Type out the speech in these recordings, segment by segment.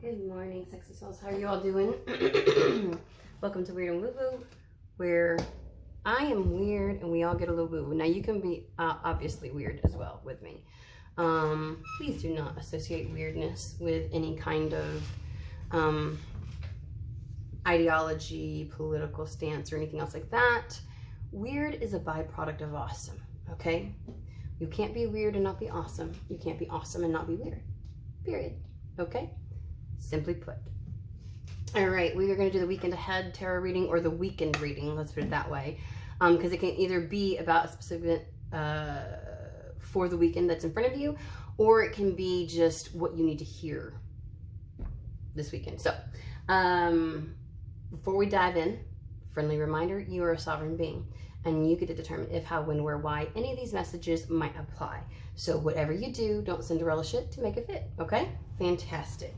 Good morning, sexy souls. How are you all doing? Welcome to Weird and Woo Woo, where I am weird and we all get a little woo woo. Now, you can be obviously weird as well with me. Please do not associate weirdness with any kind of ideology, political stance, or anything else like that. Weird is a byproduct of awesome, okay? You can't be weird and not be awesome. You can't be awesome and not be weird. Period. Okay? Simply put. All right, we are going to do the weekend ahead tarot reading, or the weekend reading, let's put it that way, because it can either be about a specific for the weekend that's in front of you, or it can be just what you need to hear this weekend. So before we dive in, friendly reminder, you are a sovereign being, and you get to determine if, how, when, where, why any of these messages might apply. So whatever you do, don't Cinderella shit to make it fit, okay? Fantastic.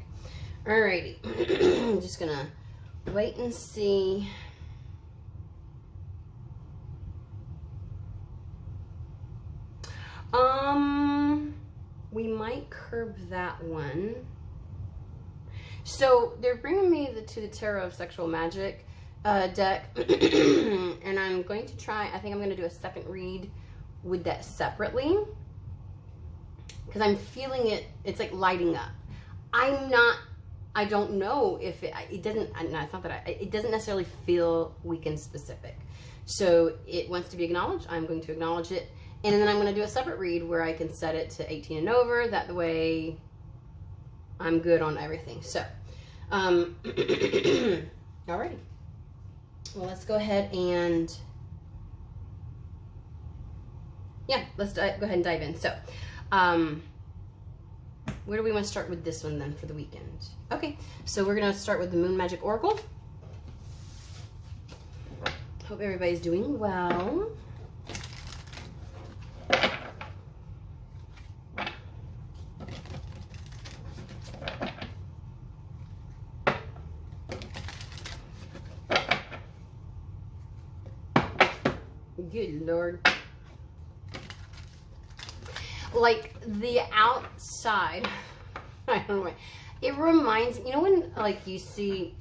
Alrighty, I'm just gonna wait and see. We might curb that one. So they're bringing me to the Tarot of Sexual Magic deck, and I'm going to try, I think I'm going to do a second read with that separately, because I'm feeling it's like lighting up. I don't know if it doesn't, no, it's not that it doesn't necessarily feel weekend specific. So it wants to be acknowledged. I'm going to acknowledge it. And then I'm going to do a separate read where I can set it to 18 and over. That way I'm good on everything. So, alrighty. Well, let's go ahead and, yeah, let's go ahead and dive in. So, where do we want to start with this one then for the weekend? Okay, so we're going to start with the Moon Magic Oracle. Hope everybody's doing well. Good Lord. Like the outside, I don't know, it reminds, you know, when like you see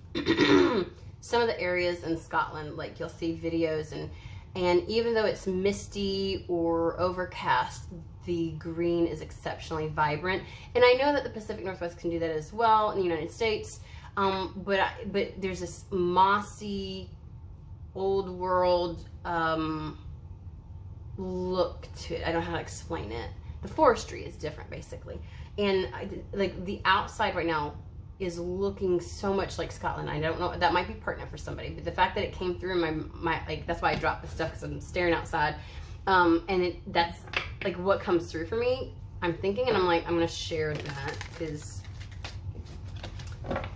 some of the areas in Scotland, like you'll see videos and even though it's misty or overcast, the green is exceptionally vibrant. And I know that the Pacific Northwest can do that as well in the United States, but there's this mossy, old world look to it. I don't know how to explain it. The forestry is different, basically, and like the outside right now is looking so much like Scotland. I don't know, that might be pertinent for somebody, but the fact that it came through in my like, that's why I dropped the stuff, because I'm staring outside, and that's like what comes through for me. I'm thinking, and I'm like, I'm gonna share that because,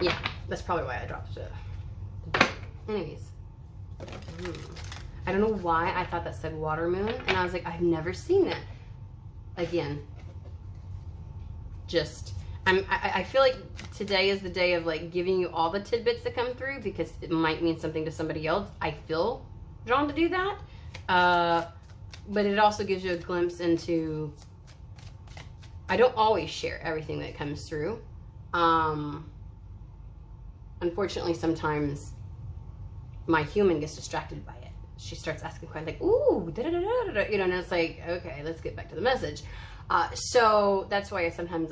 yeah, that's probably why I dropped it. Anyways, I don't know why I thought that said water moon, and I was like, I've never seen that. Again, just, I feel like today is the day of like giving you all the tidbits that come through, because it might mean something to somebody else. I feel drawn to do that, but it also gives you a glimpse into, I don't always share everything that comes through. Unfortunately, sometimes my human gets distracted by it. She starts asking questions like, ooh, da, da, da, da, da, you know, and it's like, okay, let's get back to the message. So that's why sometimes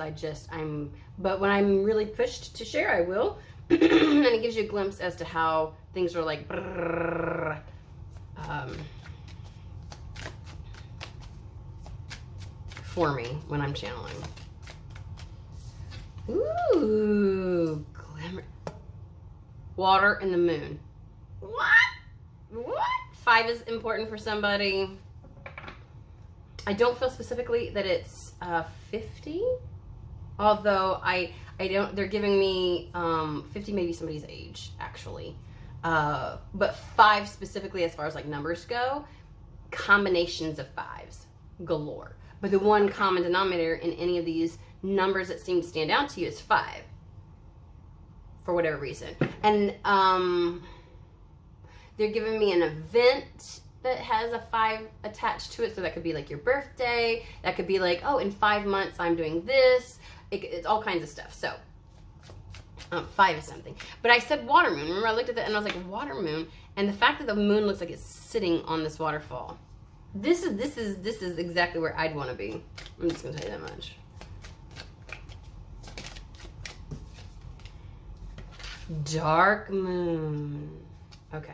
but when I'm really pushed to share, I will. And it gives you a glimpse as to how things are like, for me when I'm channeling. Ooh, glimmer. Water and the moon. What? What? 5 is important for somebody. I don't feel specifically that it's 50, although I don't, they're giving me 50, maybe somebody's age actually, but 5 specifically as far as like numbers go, combinations of 5s galore. But the one common denominator in any of these numbers that seem to stand out to you is 5 for whatever reason. And they're giving me an event that has a 5 attached to it. So that could be like your birthday. That could be like, oh, in 5 months I'm doing this. It's all kinds of stuff. So 5 is something. But I said water moon. Remember, I looked at that and I was like, water moon. And the fact that the moon looks like it's sitting on this waterfall. This is exactly where I'd want to be. I'm just gonna tell you that much. Dark moon. Okay.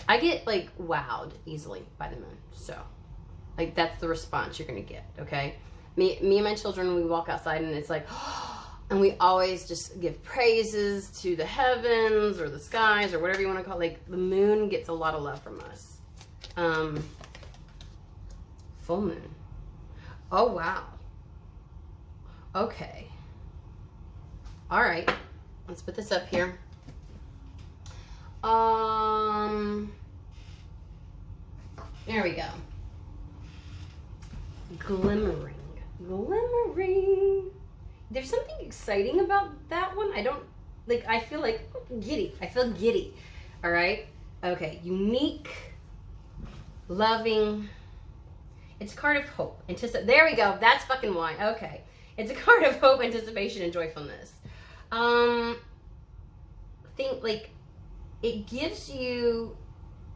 I get like wowed easily by the moon. So like that's the response you're gonna get, okay? Me and my children, we walk outside and it's like, and we always just give praises to the heavens or the skies or whatever you want to call it. Like the moon gets a lot of love from us. Full moon. Oh, wow. Okay. All right. Let's put this up here. There we go. Glimmering. Glimmering. There's something exciting about that one. I don't, like, I feel like giddy. I feel giddy. All right. Okay. Unique. Loving. It's a card of hope. There we go. That's fucking why. Okay. It's a card of hope, anticipation, and joyfulness. Think like it gives you,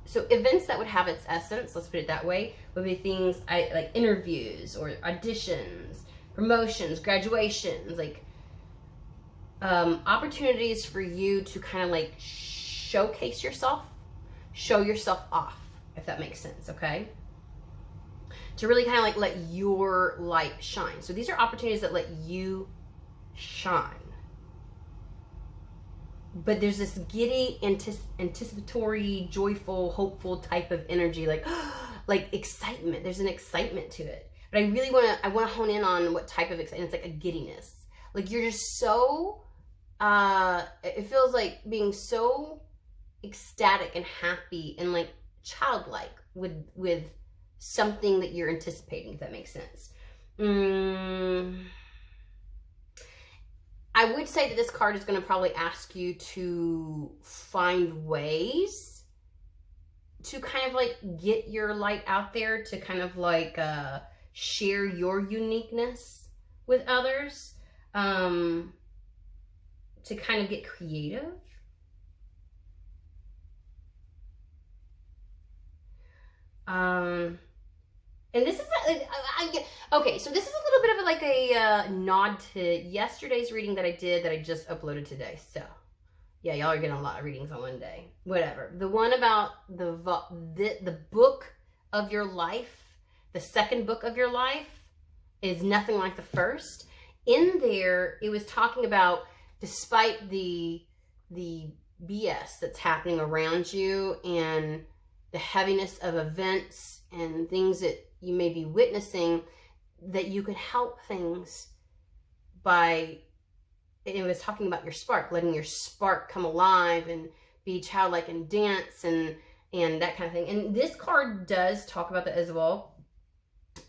so events that would have its essence, let's put it that way, would be things like interviews or auditions, promotions, graduations, like opportunities for you to kind of like showcase yourself, show yourself off, if that makes sense, okay? To really kind of like let your light shine. So these are opportunities that let you shine. But there's this giddy, anticipatory, joyful, hopeful type of energy, like excitement. There's an excitement to it. But I really want to hone in on what type of excitement. It's like a giddiness. Like you're just so, it feels like being so ecstatic and happy and like childlike with something that you're anticipating, if that makes sense. I would say that this card is going to probably ask you to find ways to kind of like get your light out there, to kind of like share your uniqueness with others, to kind of get creative. And this is, okay, so this is a little bit of like a nod to yesterday's reading that I did that I just uploaded today. So, yeah, y'all are getting a lot of readings on one day. Whatever. The one about the book of your life, the second book of your life, is nothing like the first. In there, it was talking about, despite the BS that's happening around you and the heaviness of events and things that you may be witnessing, that you can help things by, it was talking about your spark, letting your spark come alive and be childlike and dance and that kind of thing. And this card does talk about that as well.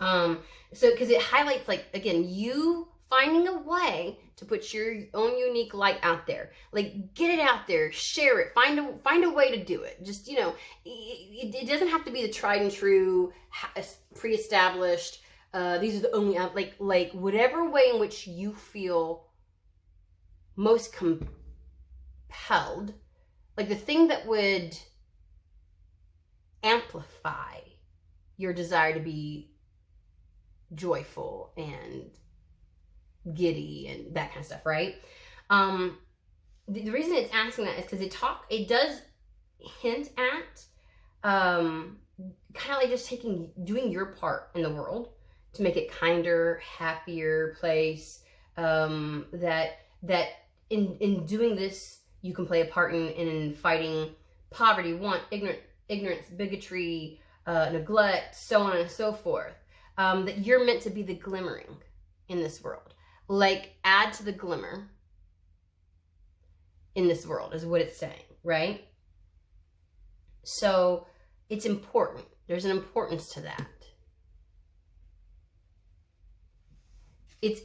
So, because it highlights, like, again, you finding a way to put your own unique light out there. Like, get it out there, share it, find a way to do it. Just, you know, it doesn't have to be the tried and true, pre-established, these are the only, like whatever way in which you feel most compelled, like the thing that would amplify your desire to be joyful and giddy and that kind of stuff, right? The reason it's asking that is because it does hint at kind of like just doing your part in the world to make it kinder, happier place. That in doing this, you can play a part in fighting poverty, want, ignorance, bigotry, neglect, so on and so forth. That you're meant to be the glimmering in this world. Like, add to the glimmer in this world is what it's saying, right? So it's important. There's an importance to that. It's,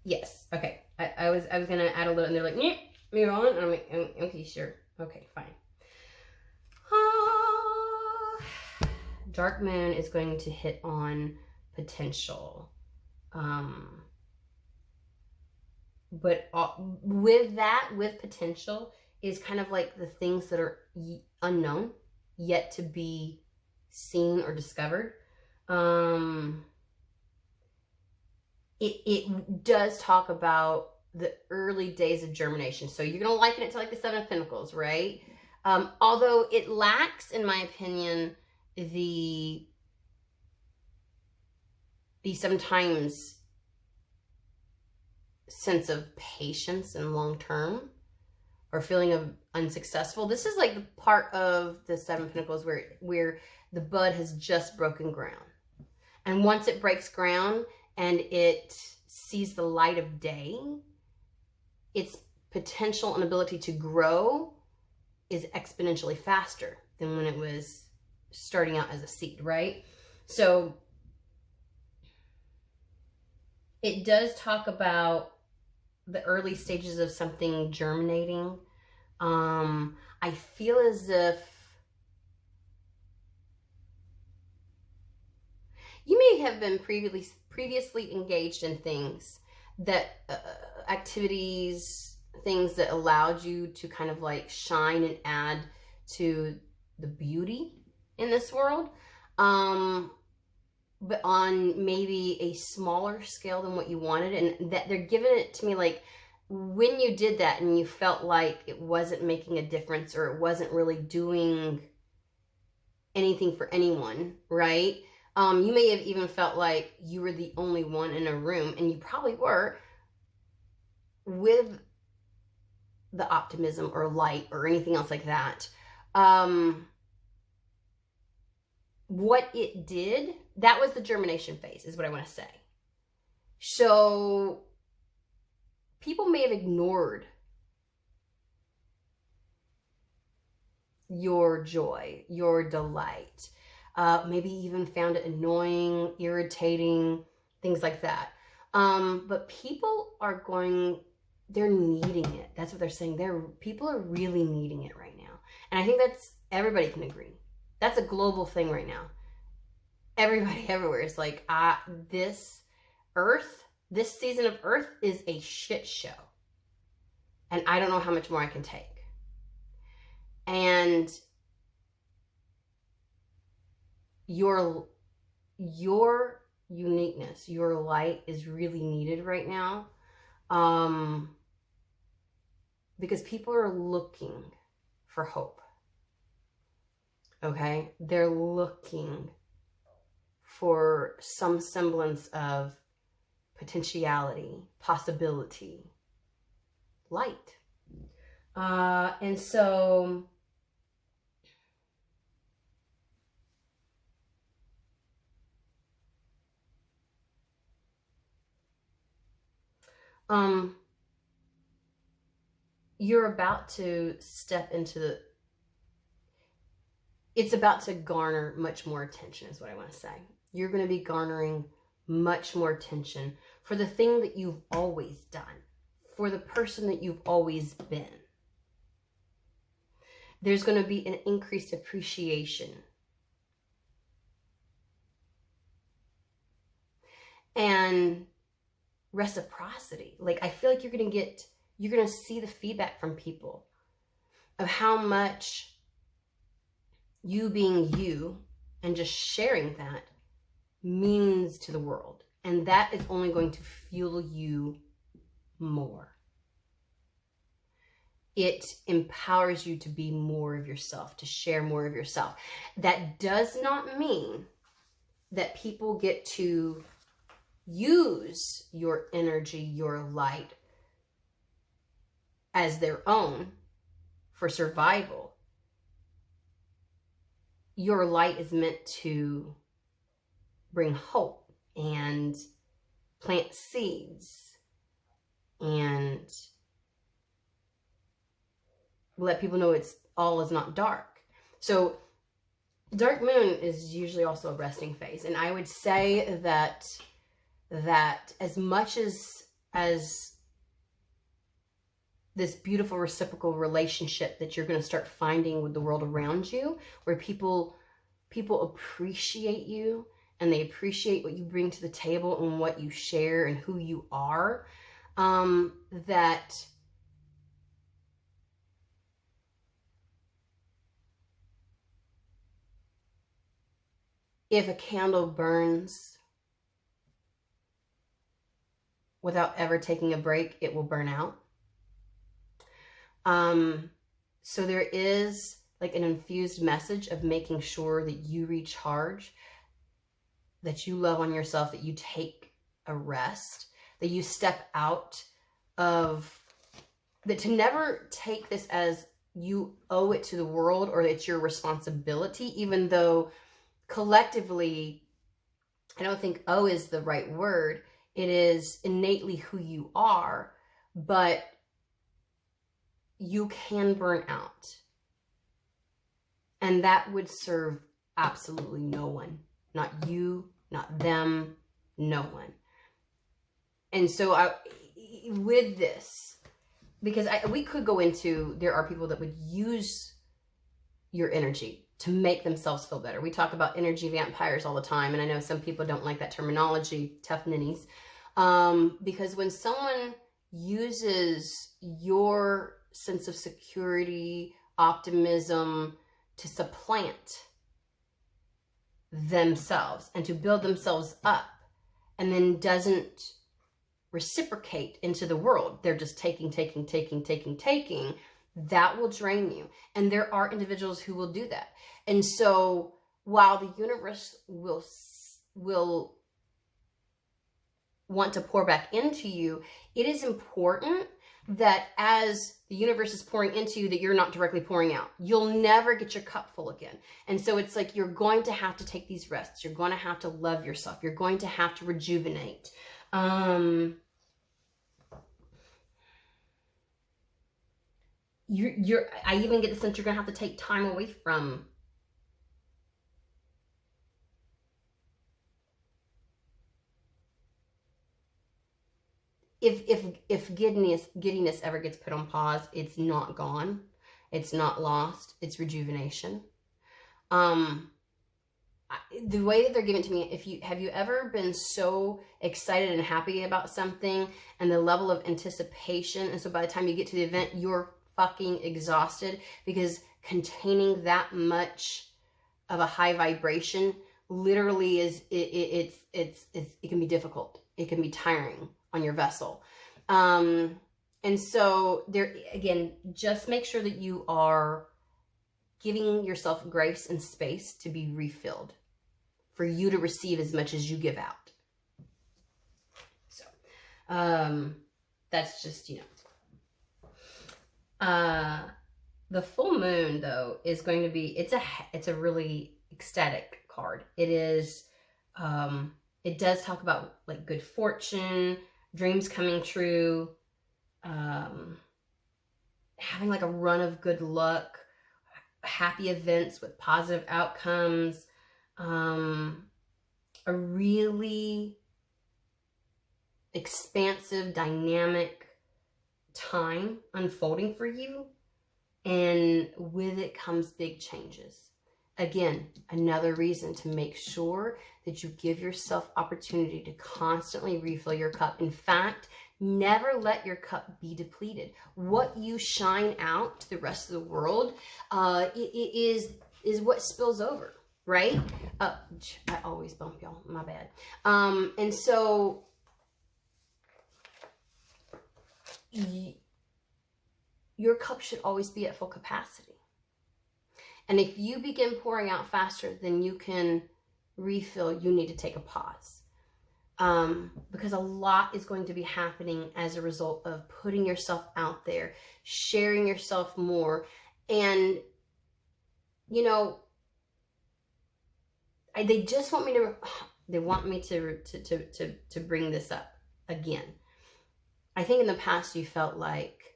yes, okay. I was gonna add a little, and they're like, yeah, move on. And I'm like, okay, sure, okay, fine. Dark Moon is going to hit on potential. But with that, with potential, is kind of like the things that are unknown, yet to be seen or discovered. It does talk about the early days of germination. So you're going to liken it to like the Seven of Pentacles, right? Although it lacks, in my opinion, the sometimes sense of patience and long term, or feeling of unsuccessful. This is like the part of the Seven of Pentacles where the bud has just broken ground. And once it breaks ground and it sees the light of day, its potential and ability to grow is exponentially faster than when it was starting out as a seed, right? So it does talk about the early stages of something germinating. I feel as if you may have been previously engaged in things that, activities, things that allowed you to kind of like shine and add to the beauty in this world. But on maybe a smaller scale than what you wanted, and that they're giving it to me like when you did that and you felt like it wasn't making a difference, or it wasn't really doing anything for anyone, right? You may have even felt like you were the only one in a room, and you probably were, with the optimism or light or anything else like that. What it did, that was the germination phase, is what I want to say. So people may have ignored your joy, your delight, maybe even found it annoying, irritating, things like that. But people are they're needing it. That's what they're saying. People are really needing it right now. And I think everybody can agree. That's a global thing right now. Everybody everywhere is like, this season of Earth is a shit show. And I don't know how much more I can take. And your uniqueness, your light is really needed right now. Because people are looking for hope. Okay? They're looking for some semblance of potentiality, possibility, light. And so you're about to step into it's about to garner much more attention, is what I want to say. You're going to be garnering much more attention for the thing that you've always done, for the person that you've always been. There's going to be an increased appreciation. And reciprocity. Like, I feel like you're going to see the feedback from people of how much you being you and just sharing that means to the world. And that is only going to fuel you more. It empowers you to be more of yourself, to share more of yourself. That does not mean that people get to use your energy, your light as their own for survival. Your light is meant to bring hope and plant seeds and let people know all is not dark. So dark moon is usually also a resting phase. And I would say that as much as this beautiful reciprocal relationship that you're going to start finding with the world around you, where people appreciate you and they appreciate what you bring to the table and what you share and who you are, that if a candle burns without ever taking a break, it will burn out. So there is like an infused message of making sure that you recharge, that you love on yourself, that you take a rest, that you step out of, that to never take this as you owe it to the world or it's your responsibility, even though collectively, I don't think owe is the right word. It is innately who you are, but you can burn out. And that would serve absolutely no one. Not you, not them, no one. And so with this, because we could go into, there are people that would use your energy to make themselves feel better. We talk about energy vampires all the time, and I know some people don't like that terminology, tough ninnies, because when someone uses your sense of security, optimism to supplant themselves and to build themselves up, and then doesn't reciprocate into the world, they're just taking, that will drain you. And there are individuals who will do that. And so while the universe will want to pour back into you, it is important that as the universe is pouring into you, that you're not directly pouring out. You'll never get your cup full again. And so it's like, you're going to have to take these rests. You're going to have to love yourself. You're going to have to rejuvenate. I even get the sense you're going to have to take time away from if giddiness ever gets put on pause, it's not gone. It's not lost. It's rejuvenation. The way that they're giving it to me, have you ever been so excited and happy about something and the level of anticipation, and so by the time you get to the event, you're fucking exhausted, because containing that much of a high vibration literally is, it can be difficult. It can be tiring on your vessel. And so there, again, just make sure that you are giving yourself grace and space to be refilled, for you to receive as much as you give out. So, that's just, the full moon though is going to be, it's a really ecstatic card. It is, it does talk about like good fortune, dreams coming true, having like a run of good luck, happy events with positive outcomes, a really expansive, dynamic time unfolding for you. And with it comes big changes. Again, another reason to make sure that you give yourself opportunity to constantly refill your cup. In fact, never let your cup be depleted. What you shine out to the rest of the world is what spills over, right? I always bump y'all, my bad. And so your cup should always be at full capacity. And if you begin pouring out faster than you can refill, you need to take a pause. Because a lot is going to be happening as a result of putting yourself out there, sharing yourself more. And, they just want me to, to bring this up again. I think in the past you felt like,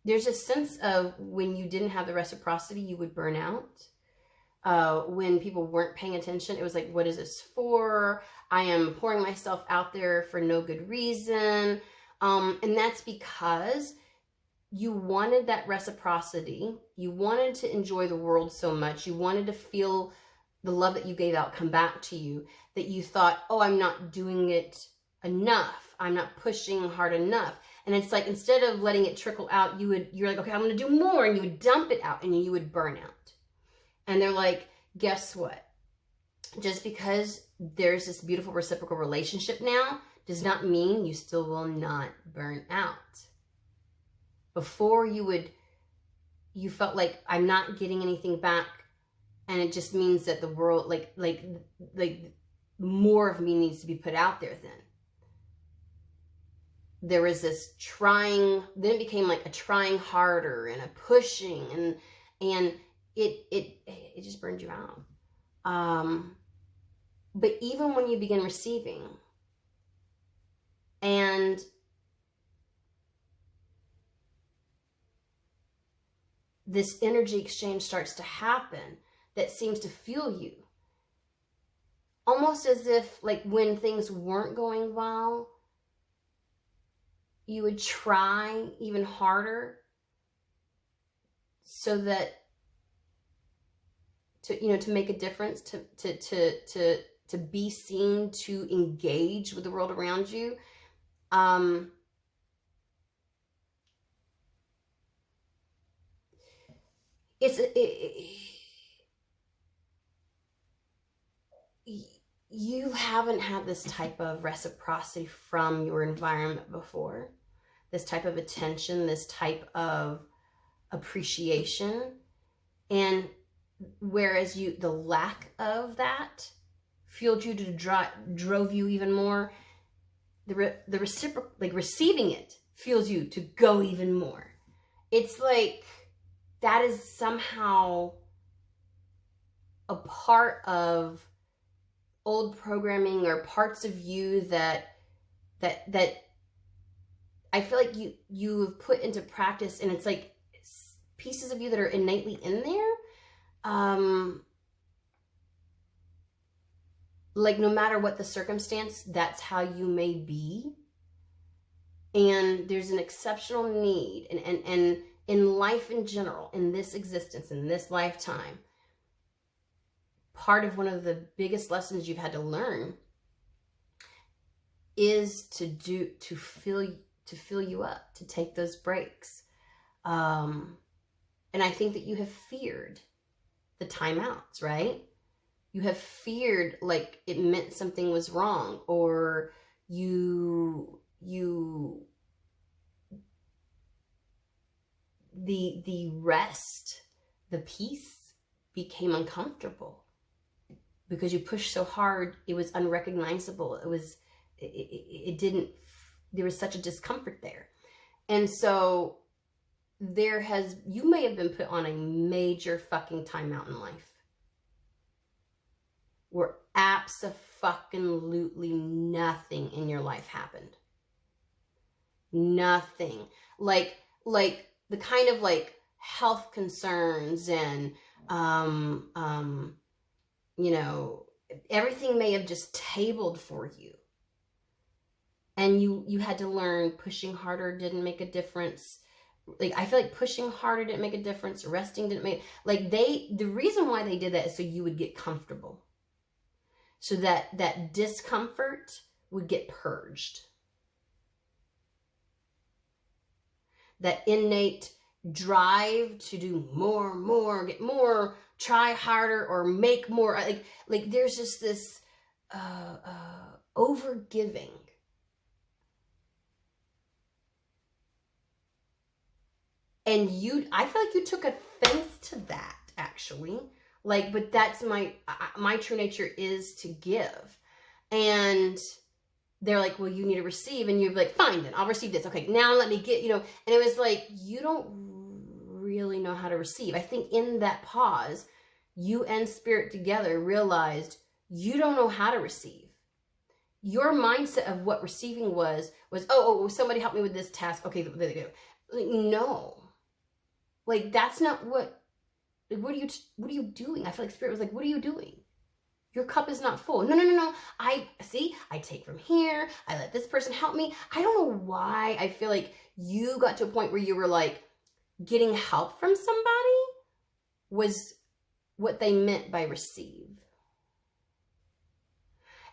there's a sense of when you didn't have the reciprocity, you would burn out. When people weren't paying attention, it was like, what is this for? I am pouring myself out there for no good reason. And that's because you wanted that reciprocity. You wanted to enjoy the world so much. You wanted to feel the love that you gave out come back to you, that you thought, oh, I'm not doing it enough. I'm not pushing hard enough. And it's like, instead of letting it trickle out, you're like, okay, I'm going to do more. And you would dump it out and you would burn out. And they're like, guess what? Just because there's this beautiful reciprocal relationship now does not mean you still will not burn out. Before you felt like, I'm not getting anything back. And it just means that the world, like more of me needs to be put out there then. There was this trying, then it became like a trying harder and a pushing, and it just burned you out. But even when you begin receiving, and this energy exchange starts to happen that seems to fuel you, almost as if like when things weren't going well, you would try even harder so that to make a difference, to be seen, to engage with the world around you. You haven't had this type of reciprocity from your environment before, this type of attention, this type of appreciation. And whereas the lack of that fueled you to drove you even more, the reciprocal, like receiving it, fuels you to go even more. It's like that is somehow a part of old programming or parts of you that I feel like you have put into practice, and it's like pieces of you that are innately in there. Like no matter what the circumstance, that's how you may be. And there's an exceptional need, and in life in general, in this existence, in this lifetime, part of one of the biggest lessons you've had to learn is to fill you up, to take those breaks. And I think that you have feared the timeouts, right? You have feared like it meant something was wrong, or the rest, the peace became uncomfortable because you pushed so hard. It was unrecognizable. It didn't, there was such a discomfort there. And so you may have been put on a major fucking timeout in life where abso-fucking-lutely nothing in your life happened. Nothing. Like the kind of like health concerns and, everything may have just tabled for you. And you had to learn pushing harder didn't make a difference. Like, I feel like pushing harder didn't make a difference. Resting didn't make, like the reason why they did that is so you would get comfortable. So that discomfort would get purged. That innate drive to do more, get more, try harder, or make more. Like there's just this over-giving. And I feel like you took offense to that, actually. Like, but that's my true nature is to give. And they're like, well, you need to receive. And you're like, fine, then I'll receive this. Okay, now let me get, and it was like, you don't really know how to receive. I think in that pause, you and spirit together realized you don't know how to receive. Your mindset of what receiving was, oh, somebody help me with this task. Okay, there they go. Like, no. Like, that's not what are you doing? I feel like spirit was like, what are you doing? Your cup is not full. No. I take from here. I let this person help me. I don't know why I feel like you got to a point where you were like, getting help from somebody was what they meant by receive.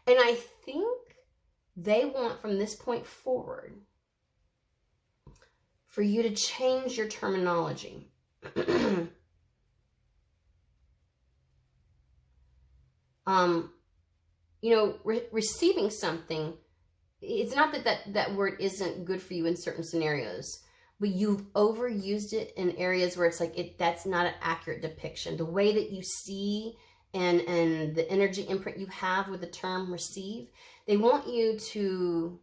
And I think they want from this point forward for you to change your terminology. You know, receiving something, it's not that word isn't good for you in certain scenarios, but you've overused it in areas where it's like, that's not an accurate depiction. The way that you see and the energy imprint you have with the term receive, they want you to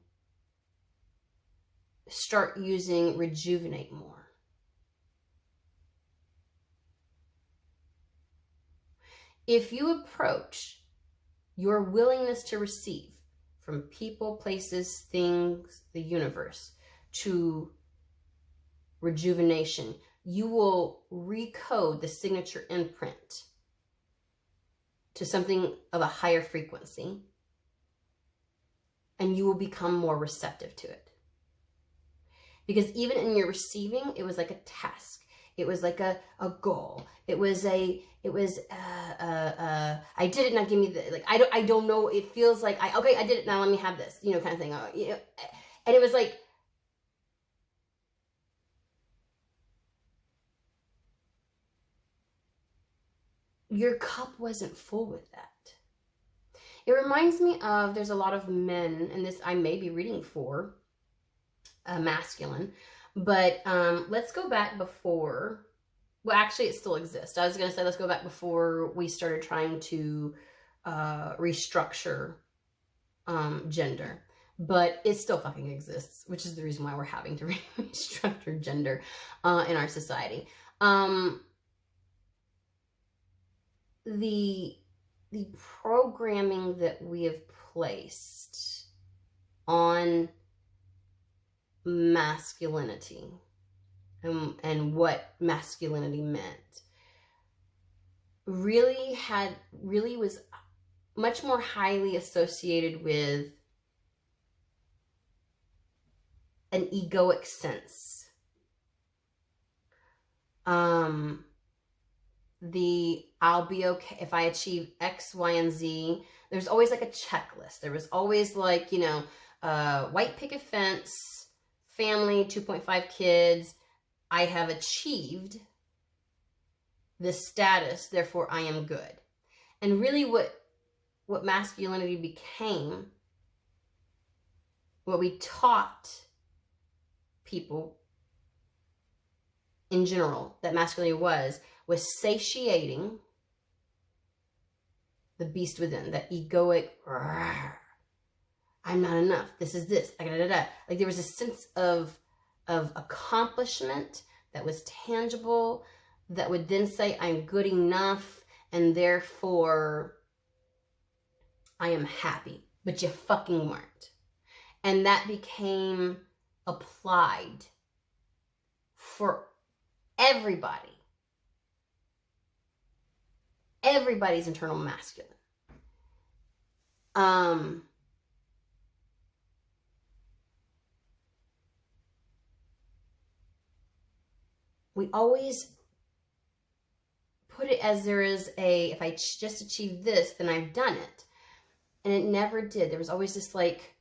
start using rejuvenate more. If you approach your willingness to receive from people, places, things, the universe, to rejuvenation, you will recode the signature imprint to something of a higher frequency, and you will become more receptive to it. Because even in your receiving, it was like a task. It was like a goal. I did it, now give me the, like, I don't know. It feels like, okay, I did it, now let me have this, you know, kind of thing. You know, and it was like, your cup wasn't full with that. It reminds me of, there's a lot of men, and this I may be reading for masculine, but let's go back before, well, actually it still exists. I was going to say, let's go back before we started trying to restructure gender, but it still fucking exists, which is the reason why we're having to restructure gender in our society. The programming that we have placed on masculinity and what masculinity meant really was much more highly associated with an egoic sense. I'll be okay if I achieve X, Y, and Z. There's always like a checklist. There was always like, you know, white picket fence, family, 2.5 kids. I have achieved this status, therefore I am good. And really what masculinity became, what we taught people in general that masculinity was satiating the beast within, that egoic, I'm not enough, this is this, like there was a sense of accomplishment that was tangible, that would then say I'm good enough, and therefore I am happy, but you fucking weren't. And that became applied for everybody. Everybody's internal masculine. We always put it as there is if I just achieve this, then I've done it. And it never did. There was always this like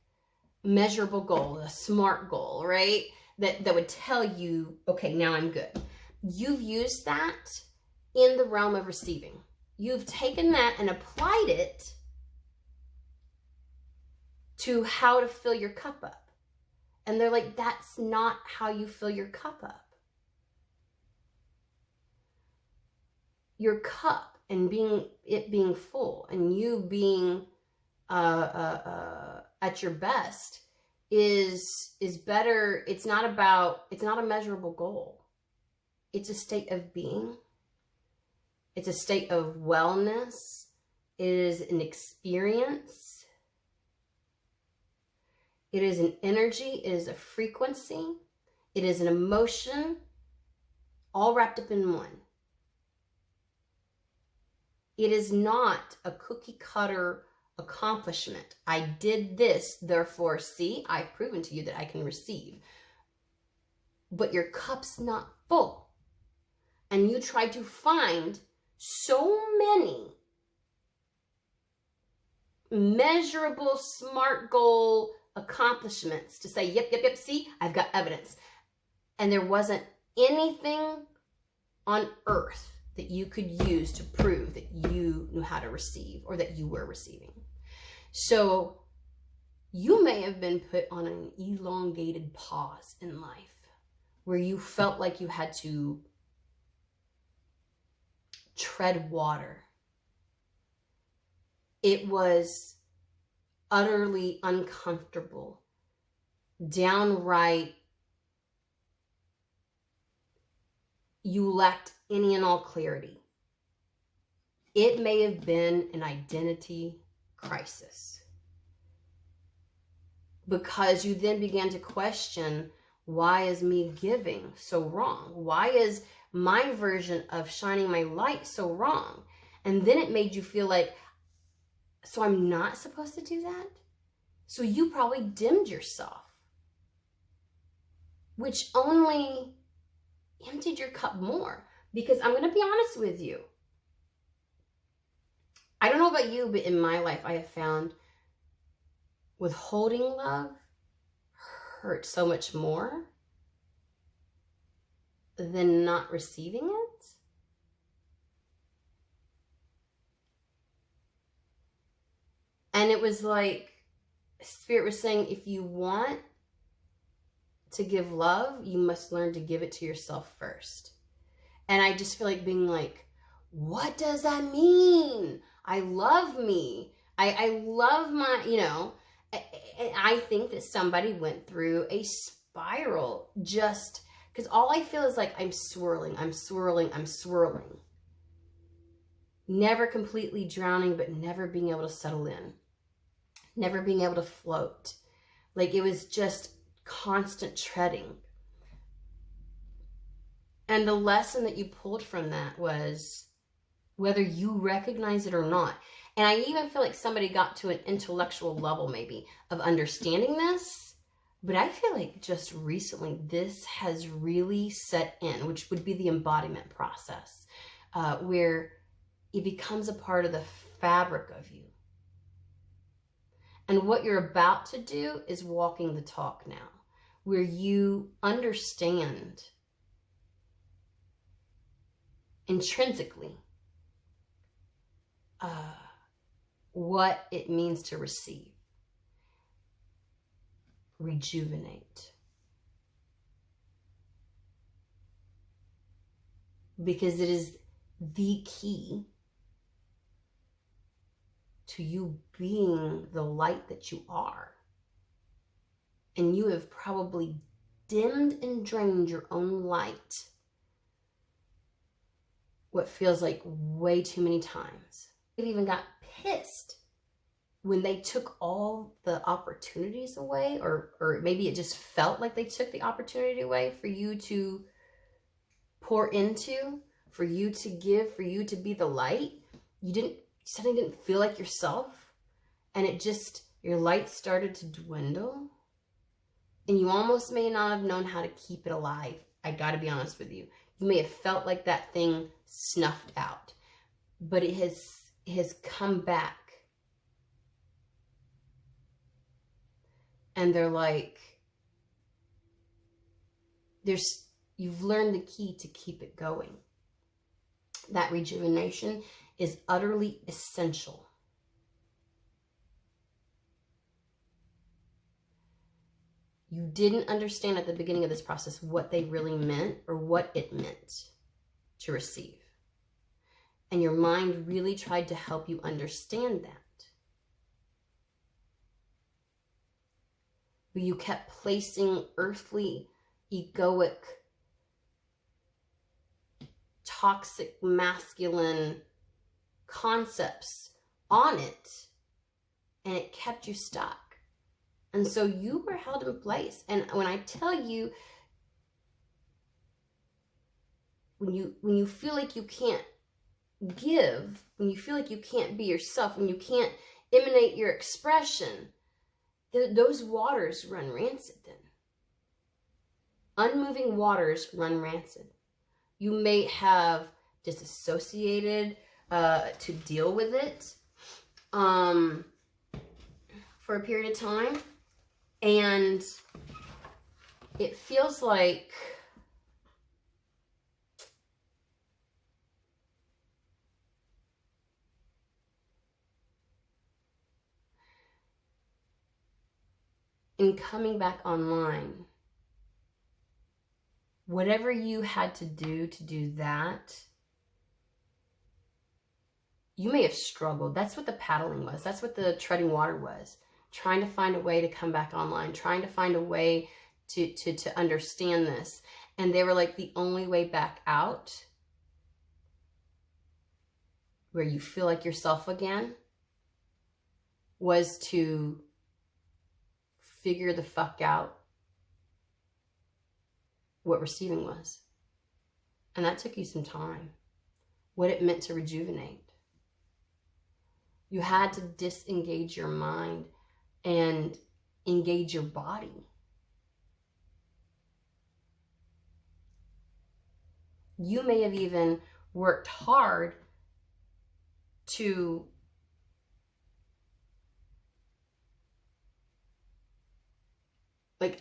measurable goal, a SMART goal, right? That would tell you, okay, now I'm good. You've used that in the realm of receiving. You've taken that and applied it to how to fill your cup up. And they're like, that's not how you fill your cup up. Your cup and being full and you being at your best is better. It's not a measurable goal. It's a state of being. It's a state of wellness. It is an experience. It is an energy. It is a frequency. It is an emotion, all wrapped up in one. It is not a cookie cutter accomplishment. I did this, therefore, see, I've proven to you that I can receive. But your cup's not full. And you try to find so many measurable SMART goal accomplishments to say, yep, see, I've got evidence. And there wasn't anything on earth that you could use to prove that you knew how to receive or that you were receiving. So you may have been put on an elongated pause in life where you felt like you had to tread water. It was utterly uncomfortable, downright. You lacked any and all clarity. It may have been an identity crisis because you then began to question, why is me giving so wrong? Why is my version of shining my light so wrong? And then it made you feel like, so I'm not supposed to do that? So you probably dimmed yourself, which only emptied your cup more. Because I'm going to be honest with you. I don't know about you, but in my life, I have found withholding love hurts so much more than not receiving it. And it was like Spirit was saying, if you want to give love, you must learn to give it to yourself first. And I just feel like being like, what does that mean? I love me. I love my, you know, I think that somebody went through a spiral just because all I feel is like I'm swirling. Never completely drowning, but never being able to settle in. Never being able to float. Like it was just constant treading. And the lesson that you pulled from that was whether you recognize it or not. And I even feel like somebody got to an intellectual level maybe of understanding this. But I feel like just recently this has really set in, which would be the embodiment process, where it becomes a part of the fabric of you. And what you're about to do is walking the talk now, where you understand intrinsically what it means to receive, rejuvenate. Because it is the key to you being the light that you are. And you have probably dimmed and drained your own light what feels like way too many times. They even got pissed when they took all the opportunities away, or maybe it just felt like they took the opportunity away for you to pour into, for you to give, for you to be the light. You suddenly didn't feel like yourself, and it just, your light started to dwindle, and you almost may not have known how to keep it alive. I gotta be honest with you. You may have felt like that thing snuffed out, but it has come back. And they're like, you've learned the key to keep it going. That rejuvenation is utterly essential. You didn't understand at the beginning of this process what they really meant or what it meant to receive. And your mind really tried to help you understand that. But you kept placing earthly, egoic, toxic, masculine concepts on it, and it kept you stuck. And so you were held in place. And when I tell you, when you feel like you can't give, when you feel like you can't be yourself, when you can't emanate your expression, those waters run rancid then. Unmoving waters run rancid. You may have disassociated to deal with it. for a period of time, and it feels like in coming back online, whatever you had to do that, you may have struggled. That's what the paddling was. That's what the treading water was. Trying to find a way to come back online, trying to find a way to understand this. And they were like, the only way back out, where you feel like yourself again, was to figure the fuck out what receiving was. And that took you some time. What it meant to rejuvenate. You had to disengage your mind and engage your body. You may have even worked hard to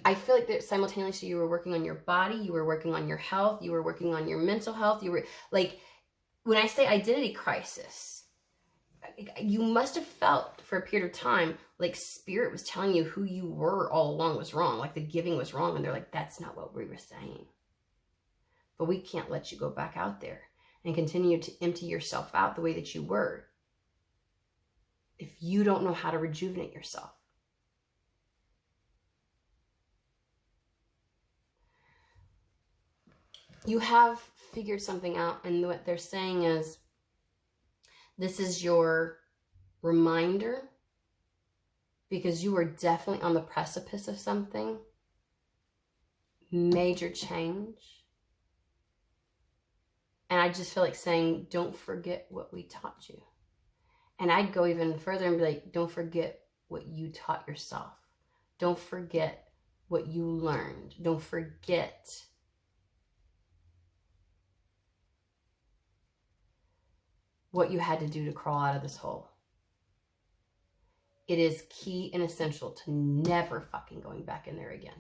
I feel like that simultaneously you were working on your body, you were working on your health, you were working on your mental health, you were when I say identity crisis, you must have felt for a period of time like spirit was telling you who you were all along was wrong, like the giving was wrong, and they're like, that's not what we were saying. But we can't let you go back out there and continue to empty yourself out the way that you were if you don't know how to rejuvenate yourself. You have figured something out, and what they're saying is, this is your reminder, because you were definitely on the precipice of something, major change. And I just feel like saying, don't forget what we taught you. And I'd go even further and be like, don't forget what you taught yourself. Don't forget what you learned. Don't forget what you had to do to crawl out of this hole. It is key and essential to never fucking going back in there again.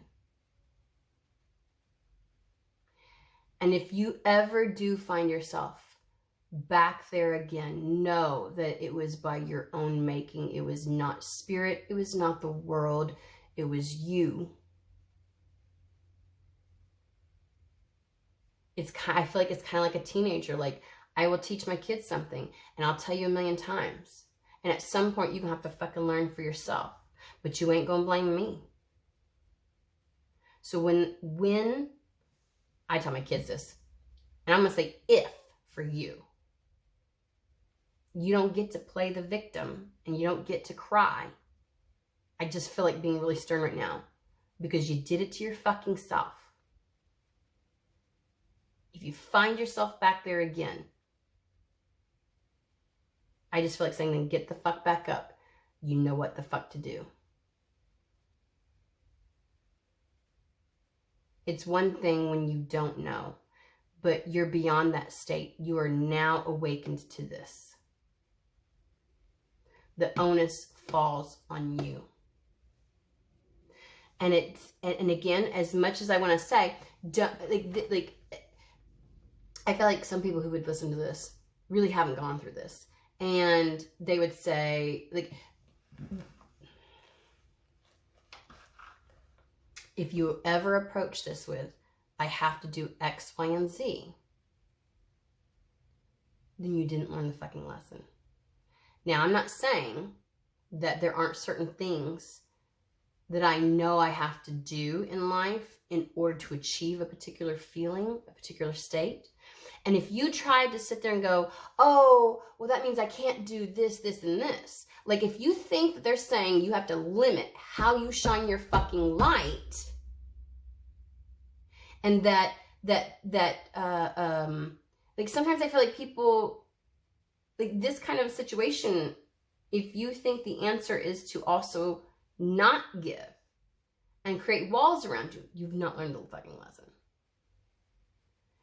And if you ever do find yourself back there again, know that it was by your own making. It was not spirit. It was not the world. It was you. I feel like it's kind of like a teenager. Like, I will teach my kids something, and I'll tell you a million times. And at some point, you're going to have to fucking learn for yourself. But you ain't going to blame me. So when I tell my kids this, and I'm going to say if for you, you don't get to play the victim, and you don't get to cry. I just feel like being really stern right now, because you did it to your fucking self. If you find yourself back there again, I just feel like saying, then get the fuck back up. You know what the fuck to do. It's one thing when you don't know, but you're beyond that state. You are now awakened to this. The onus falls on you. And and again, as much as I want to say, I feel like some people who would listen to this really haven't gone through this. And they would say, like, if you ever approach this with, I have to do X, Y, and Z, then you didn't learn the fucking lesson. Now, I'm not saying that there aren't certain things that I know I have to do in life in order to achieve a particular feeling, a particular state. And if you tried to sit there and go, oh, well, that means I can't do this, this, and this. Like, if you think that they're saying you have to limit how you shine your fucking light, and like, sometimes I feel like people, like, this kind of situation, if you think the answer is to also not give and create walls around you, you've not learned the fucking lesson.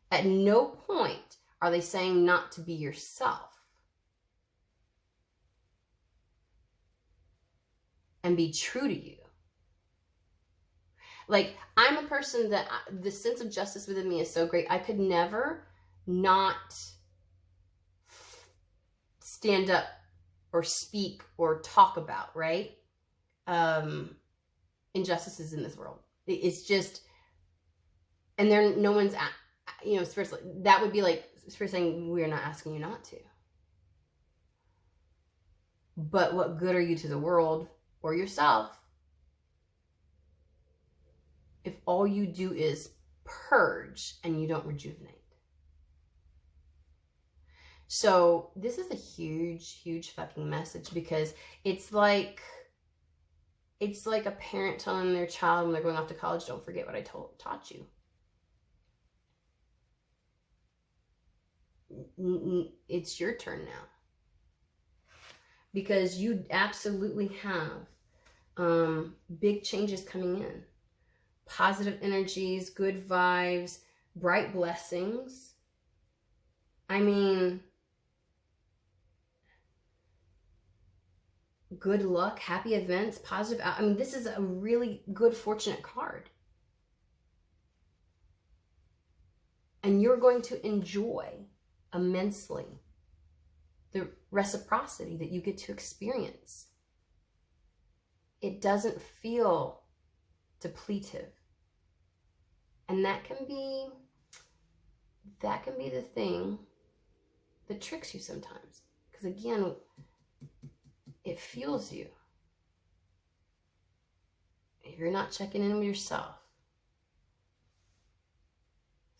At no point are they saying not to be yourself. and be true to you. Like, I'm a person that the sense of justice within me is so great. I could never not stand up or speak or talk about, right? Injustices in this world. It's just, and there, no one's, you know, spiritually, that would be like Spirit saying, we're not asking you not to. But what good are you to the world or yourself if all you do is purge and you don't rejuvenate? So this is a huge, huge fucking message, because it's like a parent telling their child when they're going off to college, don't forget what I taught you. It's your turn now. Because you absolutely have big changes coming in. Positive energies, good vibes, bright blessings. I mean, good luck, happy events, positive. I mean, this is a really good, fortunate card. And you're going to enjoy immensely the reciprocity that you get to experience. It doesn't feel depletive. And that can be the thing that tricks you sometimes. Because again, it fuels you. If you're not checking in with yourself,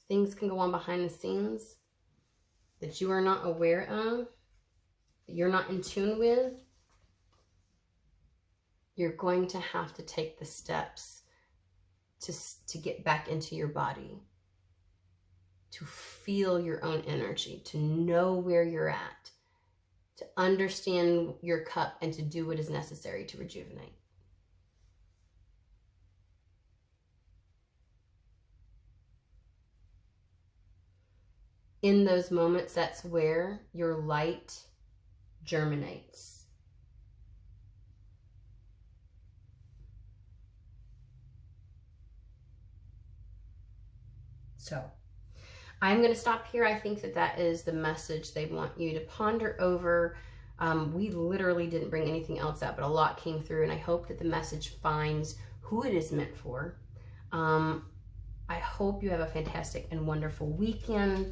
things can go on behind the scenes that you are not aware of, that you're not in tune with. You're going to have to take the steps to get back into your body, to feel your own energy, to know where you're at, to understand your cup, and to do what is necessary to rejuvenate. In those moments, that's where your light germinates. So I'm going to stop here. I think that is the message they want you to ponder over. We literally didn't bring anything else up, but a lot came through, and I hope that the message finds who it is meant for. I hope you have a fantastic and wonderful weekend.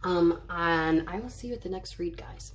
And I will see you at the next read, guys.